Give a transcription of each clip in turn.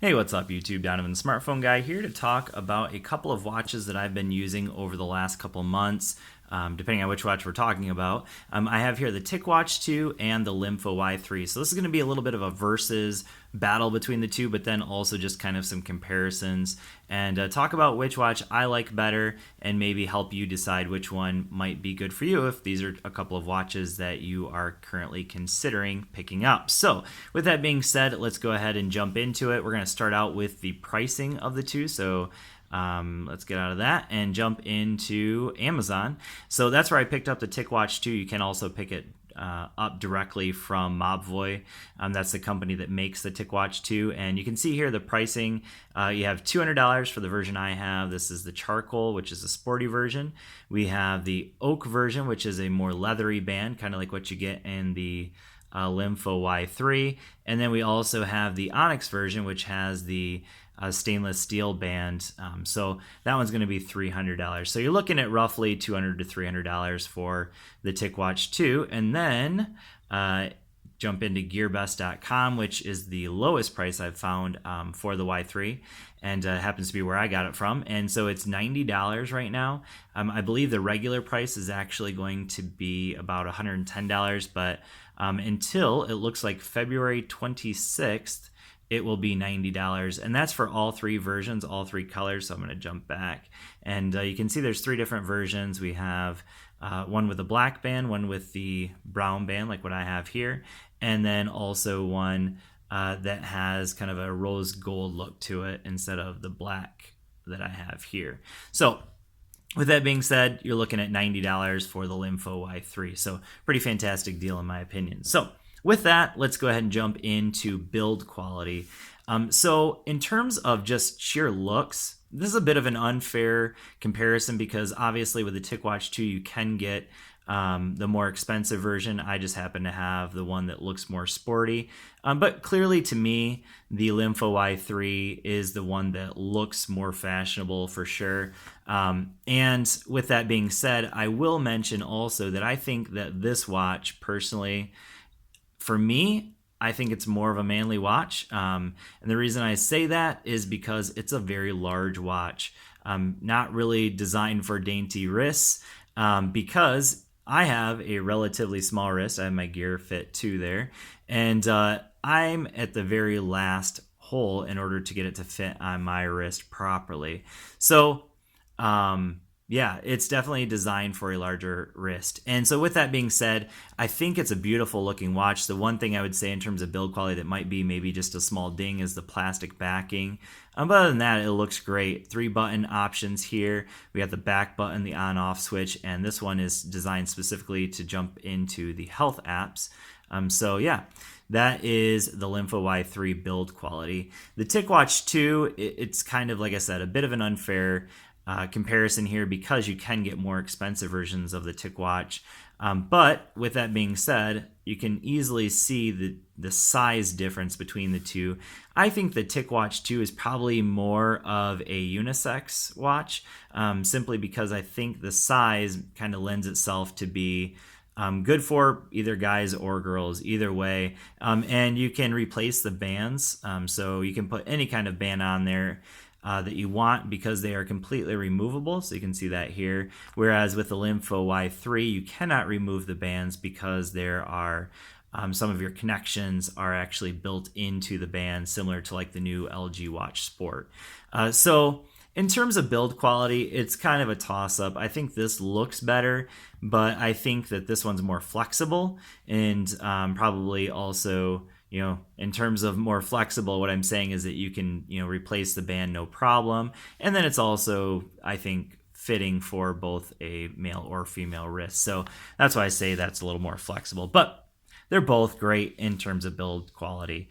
Hey, what's up YouTube? Donovan the Smartphone Guy here to talk about a couple of watches that I've been using over the last couple months, depending on which watch we're talking about. I have here the TicWatch 2 and the Lemfo Y3. So this is going to be a little bit of a versus battle between the two, but then also just kind of some comparisons and talk about which watch I like better and maybe help you decide which one might be good for you if these are a couple of watches that you are currently considering picking up. So with that being said, let's go ahead and jump into it. We're going to start out with the pricing of the two. So let's get out of that and jump into Amazon. So that's where I picked up the TicWatch 2. You can also pick it up directly from Mobvoi. That's the company that makes the TicWatch 2. And you can see here the pricing. You have $200 for the version I have. This is the charcoal, which is a sporty version. We have the oak version, which is a more leathery band, kind of like what you get in the Lemfo Y3. And then we also have the onyx version, which has the stainless steel band. So that one's going to be $300. So you're looking at roughly $200 to $300 for the TicWatch 2. And then jump into gearbest.com, which is the lowest price I've found for the Y3, and happens to be where I got it from. And so it's $90 right now. I believe the regular price is actually going to be about $110, but until it looks like February 26th, it will be $90, and that's for all three versions, all three colors. So I'm going to jump back, and you can see there's three different versions. We have one with a black band, one with the brown band, like what I have here, and then also one that has kind of a rose gold look to it instead of the black that I have here. So with that being said, you're looking at $90 for the Lemfo Y3. So pretty fantastic deal in my opinion. So with that, let's go ahead and jump into build quality. So in terms of just sheer looks, this is a bit of an unfair comparison because obviously with the TicWatch 2, you can get the more expensive version. I just happen to have the one that looks more sporty. But clearly to me, the Lemfo Y3 is the one that looks more fashionable for sure. And with that being said, I will mention also that I think that this watch personally, for me, I think it's more of a manly watch. And the reason I say that is because it's a very large watch. Not really designed for dainty wrists because I have a relatively small wrist. I have my Gear Fit 2 there. And I'm at the very last hole in order to get it to fit on my wrist properly. So, yeah, it's definitely designed for a larger wrist. And so with that being said, I think it's a beautiful looking watch. The one thing I would say in terms of build quality that might be maybe just a small ding is the plastic backing. But other than that, it looks great. 3-button options here. We have the back button, the on-off switch, and this one is designed specifically to jump into the health apps. So yeah, that is the Lemfo Y3 build quality. The TicWatch 2, it's kind of, like I said, a bit of an unfair comparison here because you can get more expensive versions of the TicWatch. But with that being said, you can easily see the size difference between the two. I think the TicWatch 2 is probably more of a unisex watch, simply because I think the size kind of lends itself to be good for either guys or girls, either way. And you can replace the bands, so you can put any kind of band on there that you want because they are completely removable. So you can see that here. Whereas with the Lemfo Y3, you cannot remove the bands because there are some of your connections are actually built into the band, similar to like the new LG Watch Sport. So in terms of build quality, it's kind of a toss-up. I think this looks better, but I think that this one's more flexible and probably also, in terms of more flexible, what I'm saying is that you can, replace the band no problem. And then it's also, I think, fitting for both a male or female wrist. So that's why I say that's a little more flexible. But they're both great in terms of build quality.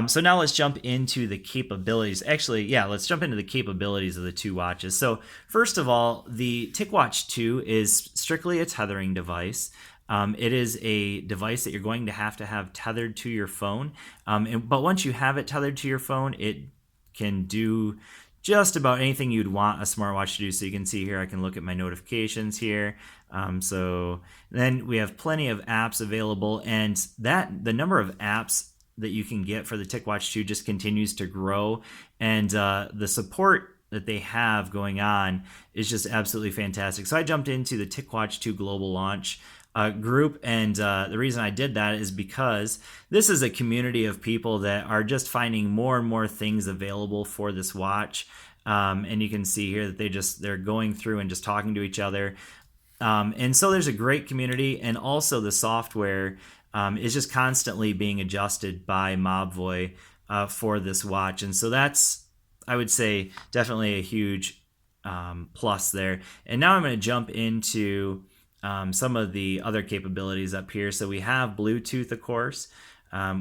So now let's jump into the capabilities. Actually, yeah, let's jump into the capabilities of the two watches. So first of all, the TicWatch 2 is strictly a tethering device. It is a device that you're going to have tethered to your phone. But once you have it tethered to your phone, it can do just about anything you'd want a smartwatch to do. So you can see here, I can look at my notifications here. So then we have plenty of apps available, and the number of apps that you can get for the TicWatch 2 just continues to grow, and the support that they have going on is just absolutely fantastic. So I jumped into the TicWatch 2 global launch group, and the reason I did that is because this is a community of people that are just finding more and more things available for this watch. And you can see here that they're going through and just talking to each other. And so there's a great community, and also the software is just constantly being adjusted by Mobvoi for this watch. And so that's, I would say, definitely a huge plus there. And now I'm going to jump into some of the other capabilities up here. So we have Bluetooth, of course.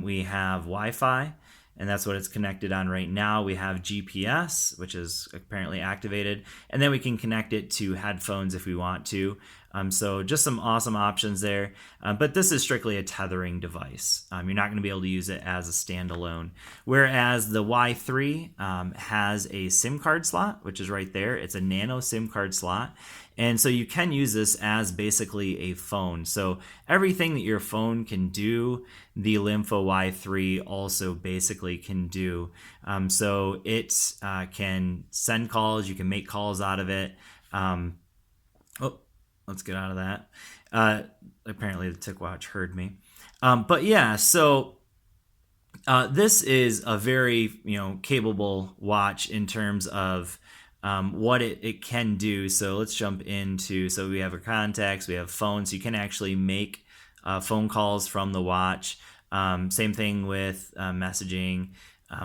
We have Wi-Fi, and that's what it's connected on right now. We have GPS, which is apparently activated, and then we can connect it to headphones if we want to. So just some awesome options there, but this is strictly a tethering device. You're not going to be able to use it as a standalone, whereas the Y3 has a SIM card slot, which is right there. It's a nano SIM card slot, and so you can use this as basically a phone. So everything that your phone can do, the Lemfo Y3 also basically can do. So it can send calls, you can make calls out of it. Let's get out of that. Apparently the TicWatch heard me. But yeah, so this is a very capable watch in terms of what it can do. So let's jump into, so we have our contacts, we have phones. You can actually make phone calls from the watch. Same thing with messaging,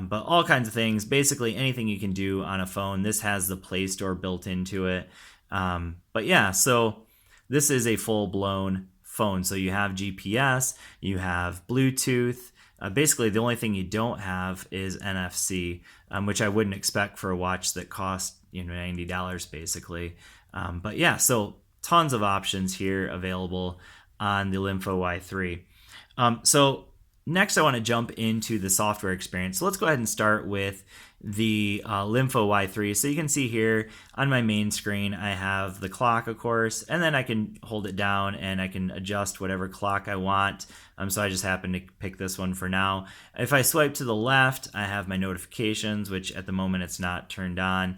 but all kinds of things. Basically anything you can do on a phone. This has the Playstore built into it. But yeah, so this is a full-blown phone. So you have GPS, you have Bluetooth. Basically, the only thing you don't have is NFC, which I wouldn't expect for a watch that costs $90 basically. But yeah, so tons of options here available on the Lemfo Y3. So next, I want to jump into the software experience. So let's go ahead and start with the Lemfo Y3. So you can see here on my main screen, I have the clock, of course, and then I can hold it down and I can adjust whatever clock I want. So I just happen to pick this one for now. If I swipe to the left, I have my notifications, which at the moment it's not turned on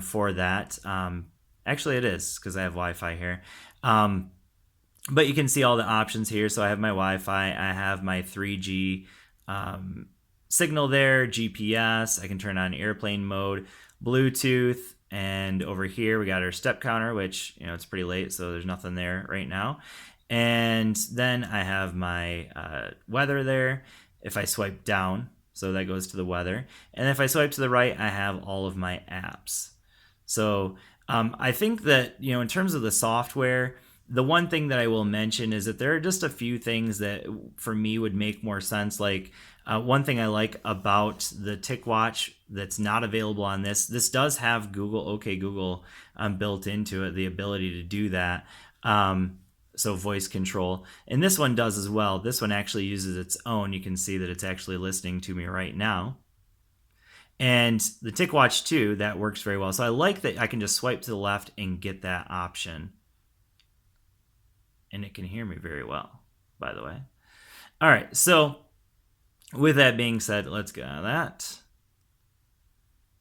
for that. Actually, it is because I have Wi-Fi here. But you can see all the options here. So I have my Wi-Fi, I have my 3G signal there, GPS, I can turn on airplane mode, Bluetooth, and over here we got our step counter, which, it's pretty late, so there's nothing there right now. And then I have my weather there. If I swipe down, so that goes to the weather. And if I swipe to the right, I have all of my apps. So I think that, in terms of the software, the one thing that I will mention is that there are just a few things that for me would make more sense. Like one thing I like about the TicWatch that's not available on this does have Google built into it, the ability to do that. So voice control. And this one does as well. This one actually uses its own. You can see that it's actually listening to me right now. And the TicWatch 2, that works very well. So I like that I can just swipe to the left and get that option. And it can hear me very well, by the way. All right, so with that being said, let's get out of that.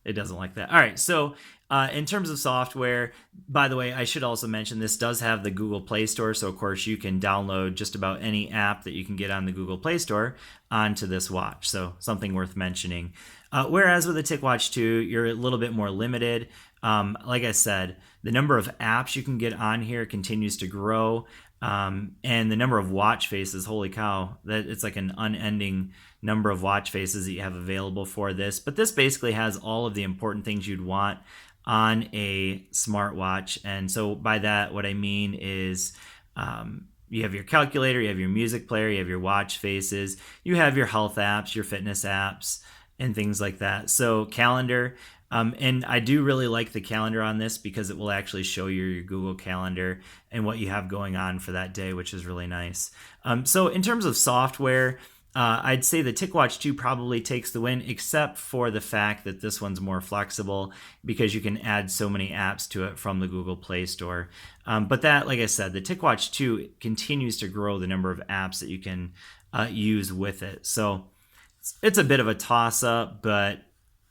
It doesn't like that. All right, so in terms of software, by the way, I should also mention this does have the Google Play Store. So, of course, you can download just about any app that you can get on the Google Play Store onto this watch. So something worth mentioning. Whereas with the TicWatch 2, you're a little bit more limited. Like I said, the number of apps you can get on here continues to grow. And the number of watch faces, holy cow, that it's like an unending number of watch faces that you have available for this. But this basically has all of the important things you'd want on a smartwatch. And so by that, what I mean is you have your calculator, you have your music player, you have your watch faces, you have your health apps, your fitness apps, and things like that. So calendar. And I do really like the calendar on this because it will actually show you your Google Calendar and what you have going on for that day, which is really nice. So in terms of software, I'd say the TicWatch 2 probably takes the win, except for the fact that this one's more flexible because you can add so many apps to it from the Google Play Store. But that, like I said, the TicWatch 2 continues to grow the number of apps that you can use with it. So it's a bit of a toss up, but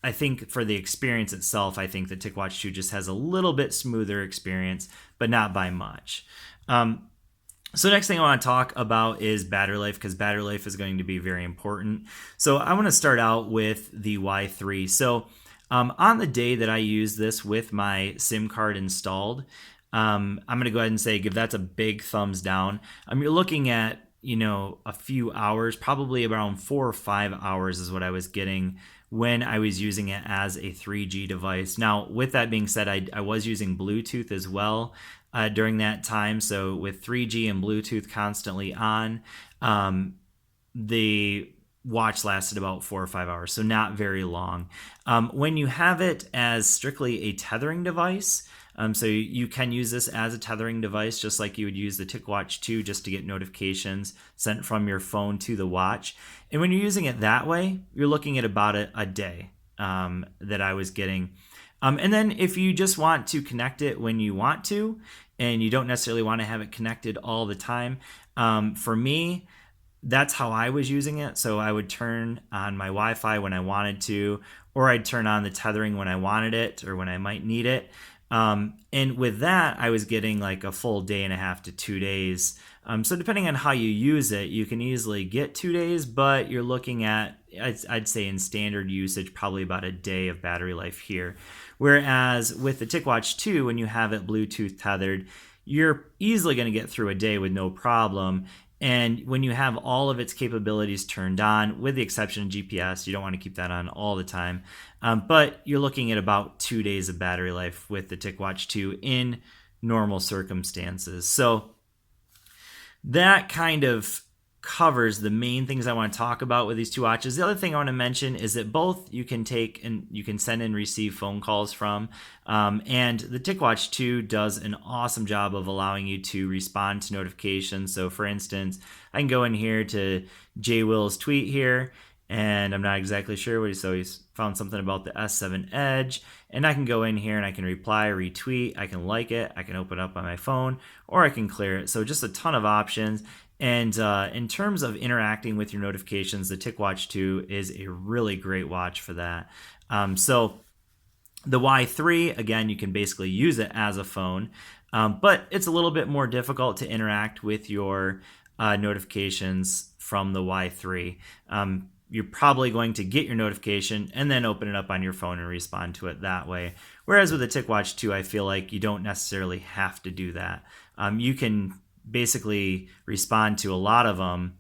I think for the experience itself, I think the TicWatch 2 just has a little bit smoother experience, but not by much. So next thing I want to talk about is battery life, because battery life is going to be very important. So I want to start out with the Y3. So on the day that I use this with my SIM card installed, I'm going to go ahead and say give that a big thumbs down. You're looking at a few hours, probably around 4 or 5 hours is what I was getting when I was using it as a 3G device. Now, with that being said, I was using Bluetooth as well during that time. So with 3G and Bluetooth constantly on, the watch lasted about 4 or 5 hours, so not very long. When you have it as strictly a tethering device, so you can use this as a tethering device, just like you would use the TicWatch 2 just to get notifications sent from your phone to the watch. And when you're using it that way, you're looking at about a day that I was getting. And then if you just want to connect it when you want to, and you don't necessarily want to have it connected all the time, for me, that's how I was using it. So I would turn on my Wi-Fi when I wanted to, or I'd turn on the tethering when I wanted it or when I might need it. And with that, I was getting like a full day and a half to 2 days. So depending on how you use it, you can easily get 2 days, but you're looking at, I'd say in standard usage, probably about a day of battery life here. Whereas with the TicWatch 2, when you have it Bluetooth tethered, you're easily going to get through a day with no problem. And when you have all of its capabilities turned on, with the exception of GPS, you don't want to keep that on all the time. But you're looking at about 2 days of battery life with the TicWatch 2 in normal circumstances. So that kind of covers the main things I want to talk about with these two watches. The other thing I want to mention is that both you can take and you can send and receive phone calls from. And the TicWatch 2 does an awesome job of allowing you to respond to notifications. So for instance, I can go in here to Jay Will's tweet here, and I'm not exactly sure what he's found something about the S7 Edge, and I can go in here and I can reply, retweet, I can like it, I can open it up on my phone, or I can clear it. So just a ton of options. And in terms of interacting with your notifications, the TicWatch 2 is a really great watch for that. So the Y3, again, you can basically use it as a phone, but it's a little bit more difficult to interact with your notifications from the Y3. You're probably going to get your notification and then open it up on your phone and respond to it that way. Whereas with the TicWatch 2, I feel like you don't necessarily have to do that. You can basically respond to a lot of them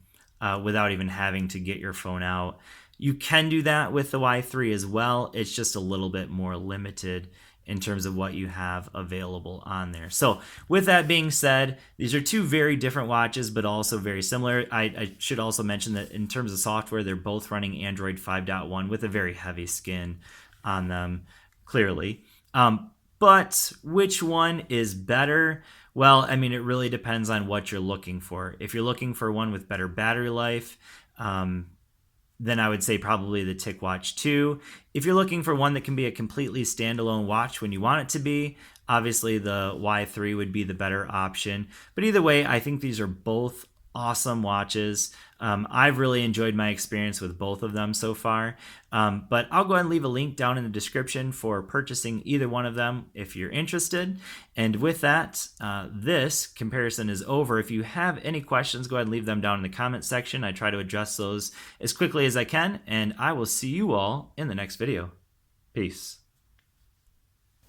without even having to get your phone out. You can do that with the Y3 as well. It's just a little bit more limited in terms of what you have available on there. So with that being said, these are two very different watches, but also very similar. I should also mention that in terms of software, they're both running Android 5.1 with a very heavy skin on them, clearly. But which one is better? Well, I mean, it really depends on what you're looking for. If you're looking for one with better battery life, then I would say probably the TicWatch 2. If you're looking for one that can be a completely standalone watch when you want it to be, obviously the Y3 would be the better option. But either way, I think these are both awesome watches. I've really enjoyed my experience with both of them so far. But I'll go ahead and leave a link down in the description for purchasing either one of them if you're interested. And with that, this comparison is over. If you have any questions, go ahead and leave them down in the comment section. I try to address those as quickly as I can, and I will see you all in the next video. Peace.